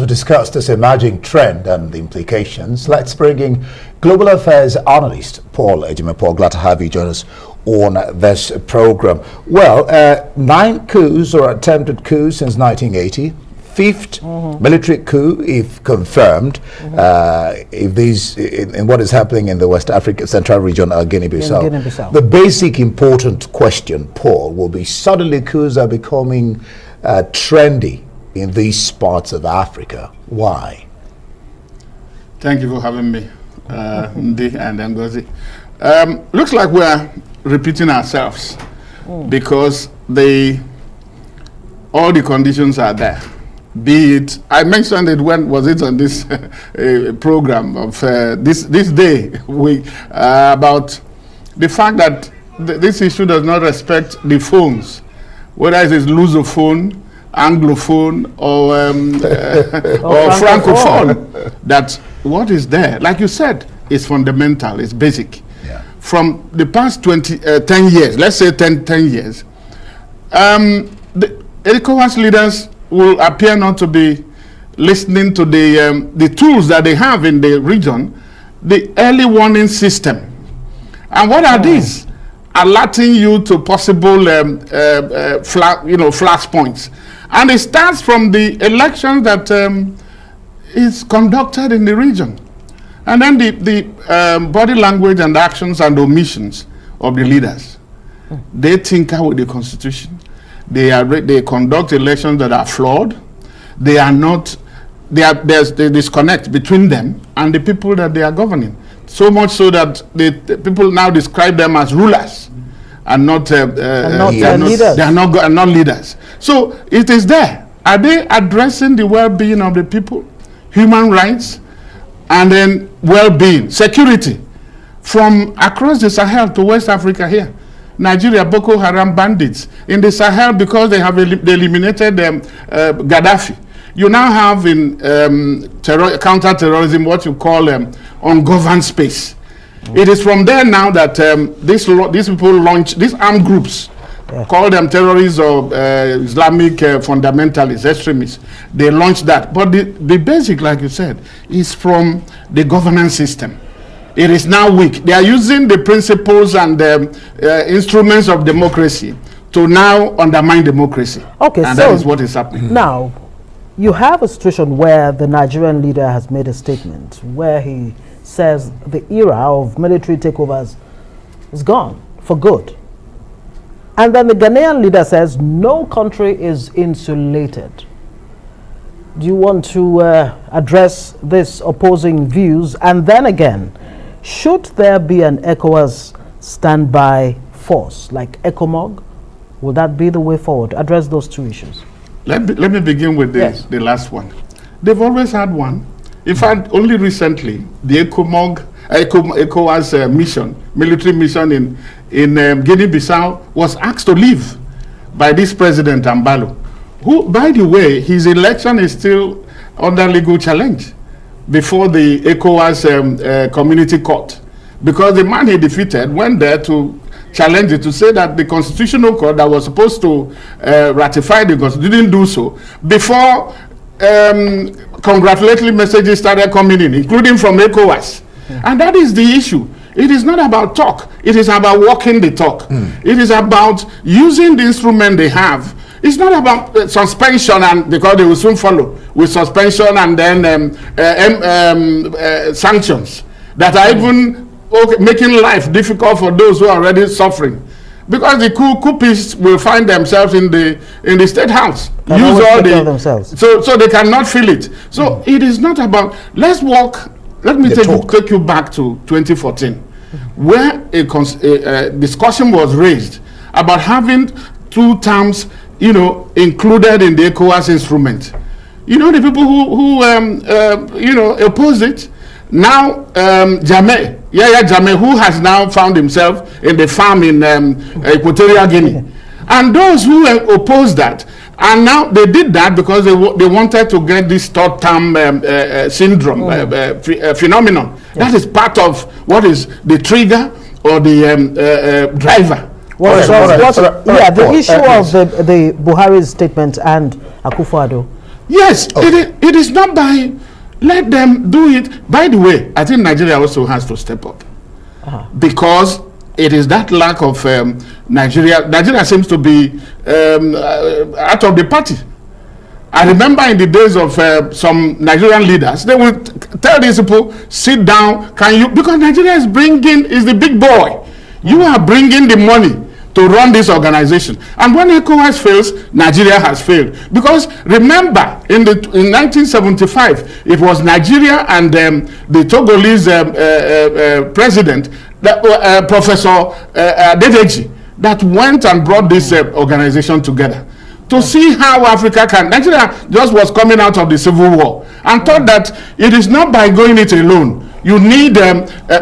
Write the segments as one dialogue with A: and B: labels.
A: to discuss this emerging trend and the implications, let's bring in global affairs analyst Paul Ejime. Paul, glad to have you join us on this program. Well, 9 coups or attempted coups since 1980. Fifth military coup, if confirmed, if these in what is happening in the West Africa Central region or Guinea-Bissau. The basic important question, Paul, will be suddenly coups are becoming trendy in these parts of Africa. Why?
B: Thank you for having me, Ndi and Ngozi. Looks like we're repeating ourselves because all the conditions are there. Be it, I mentioned it when was it on this program of this day about the fact that this issue does not respect the phones, whether it is Lusophone, Anglophone, or Francophone. That what is there, like you said, is fundamental, it's basic. Yeah. From the past 10 years, let's say 10 years, the ECOWAS leaders will appear not to be listening to the tools that they have in the region, the early warning system. And what are these? Alerting you to possible flash points. And it starts from the election that is conducted in the region. And then the body language and actions and omissions of the leaders. They tinker with the constitution. They conduct elections that are flawed. There's a disconnect between them and the people that they are governing. So much so that the people now describe them as rulers and not leaders. They are not leaders. So it is there. Are they addressing the well-being of the people, human rights, and then well-being, security, from across the Sahel to West Africa here? Nigeria, Boko Haram bandits in the Sahel, because they have eliminated Gaddafi. You now have in counter-terrorism what you call ungoverned space. It is from there now that these people launch these armed groups, call them terrorists or Islamic fundamentalists, extremists. They launch that. But the basic, like you said, is from the governance system. It is now weak. They are using the principles and instruments of democracy to now undermine democracy.
C: Okay,
B: and
C: so
B: that is what is happening.
C: Now, you have a situation where the Nigerian leader has made a statement where he says the era of military takeovers is gone for good. And then the Ghanaian leader says no country is insulated. Do you want to address this opposing views? And then again, should there be an ECOWAS standby force like ECOMOG? Will that be the way forward? Address those two issues.
B: Let me begin with the last one. They've always had one. In fact, only recently, the ECOWAS military mission in Guinea-Bissau was asked to leave by this President Ambalo, who, by the way, his election is still under legal challenge before the ECOWAS community court, because the man he defeated went there to challenge it, to say that the constitutional court that was supposed to ratify the constitution didn't do so before congratulatory messages started coming in, including from ECOWAS. And that is the issue. It is not about talk. It is about walking the talk. It is about using the instrument they have. It's not about suspension, and because they will soon follow with suspension and then sanctions that are even making life difficult for those who are already suffering. Because the coupists will find themselves in the state house, use all themselves, so they cannot feel it. So it is not about. Let's walk. Let me take you back to 2014, where a discussion was raised about having 2 terms, included in the ECOWAS instrument. The people who opposed it. Now, Ejime, who has now found himself in the farm in Equatorial Guinea, and those who opposed that, and now they did that because they wanted to get this third term syndrome phenomenon. That is part of what is the trigger or the driver.
C: The issue of the Buhari's statement and Akufo-Addo
B: Yes,
A: Okay.
B: it is not by, let them do it. By the way, I think Nigeria also has to step up. Because it is that lack of Nigeria seems to be out of the party. I remember in the days of some Nigerian leaders, they would tell these people, sit down, because Nigeria is the big boy. You are bringing the money to run this organization. And when ECOWAS fails, Nigeria has failed. Because remember, in 1975, it was Nigeria and the Togolese president, Professor Dedeji, that went and brought this organization together to see how Africa can. Nigeria just was coming out of the Civil War and thought that it is not by going it alone. You need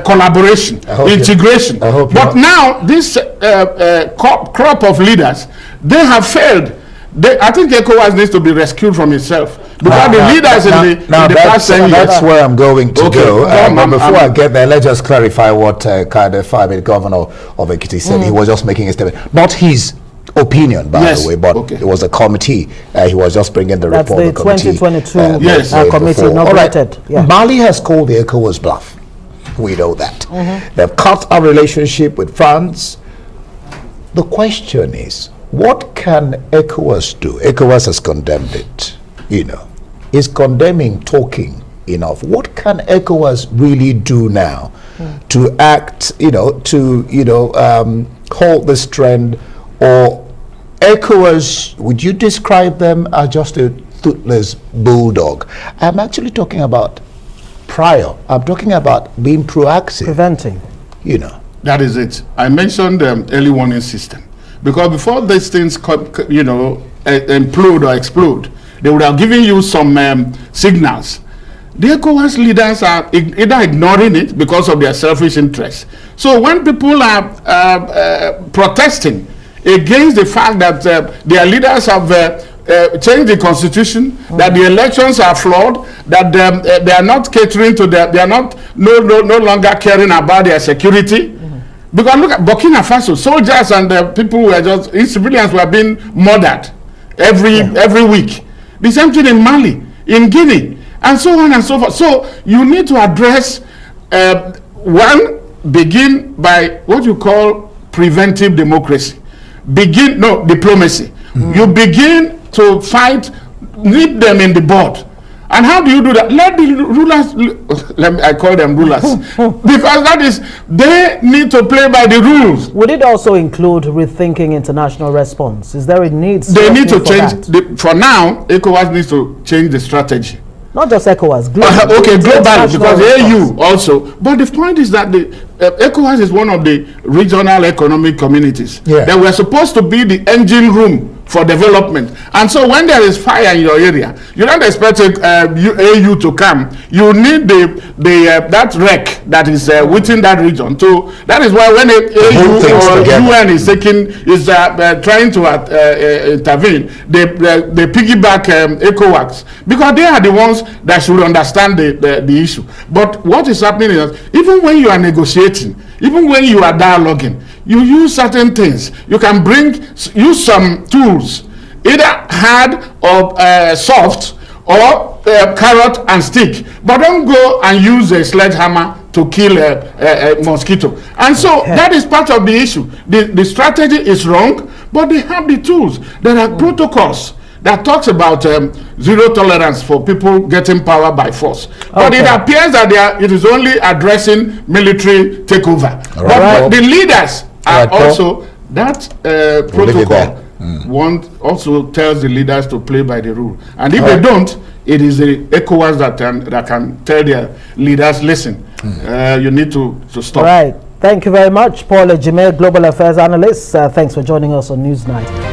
B: collaboration, integration. But now this crop of leaders, they have failed. I think ECOWAS needs to be rescued from itself. Because the leaders in the past 10 years.
A: That's where I'm going to go. But before I get there, let's just clarify what the governor of Ekiti said. He was just making a statement. Not his opinion, by the way, but it was a committee. He was just bringing the report.
C: That's the 2022 committee inaugurated.
A: Mali has called the ECOWAS bluff. We know that. They've cut our relationship with France. The question is, what can ECOWAS do? ECOWAS has condemned it. Is condemning talking enough? What can ECOWAS really do now to act, halt this trend? Or ECOWAS, would you describe them as just a toothless bulldog? I'm actually talking about prior. I'm talking about being proactive.
C: Preventing.
B: That is it. I mentioned the early warning system. Because before these things, implode or explode, they would have given you some signals. The ECOWAS leaders are either ignoring it because of their selfish interests. So when people are protesting against the fact that their leaders have changed the constitution, that the elections are flawed, that they are not catering to they are not no longer caring about their security. Because look at Burkina Faso, soldiers and people who are civilians were being murdered every week. The same thing in Mali, in Guinea, and so on and so forth. So you need to address begin by what you call preventive democracy. Diplomacy. You begin to fight, nip them in the bud. And how do you do that? Let the rulers, I call them rulers, because they need to play by the rules.
C: Would it also include rethinking international response? Is there a need?
B: They need to change. For now, ECOWAS needs to change the strategy.
C: Not just ECOWAS,
B: globally. Globally, because AU also. But the point is that ECOWAS is one of the regional economic communities. That we're supposed to be the engine room for development. And so when there is fire in your area, you don't expect AU to come. You need that wreck that is within that region. That is why when AU or UN is trying to intervene, they piggyback ECOWAS, because they are the ones that should understand the issue. But what is happening is, even when you are negotiating, even when you are dialoguing, you use certain things. You can use some tools, either hard or soft, or carrot and stick. But don't go and use a sledgehammer to kill a mosquito. And so that is part of the issue. The strategy is wrong, but they have the tools. There are protocols that talks about zero tolerance for people getting power by force. But it appears that it is only addressing military takeover. But the leaders are also, that protocol also tells the leaders to play by the rule. And if they don't, it is the ECOWAS that can tell their leaders, listen, you need to stop.
C: All right. Thank you very much, Paul Ejime, Global Affairs Analyst. Thanks for joining us on Newsnight.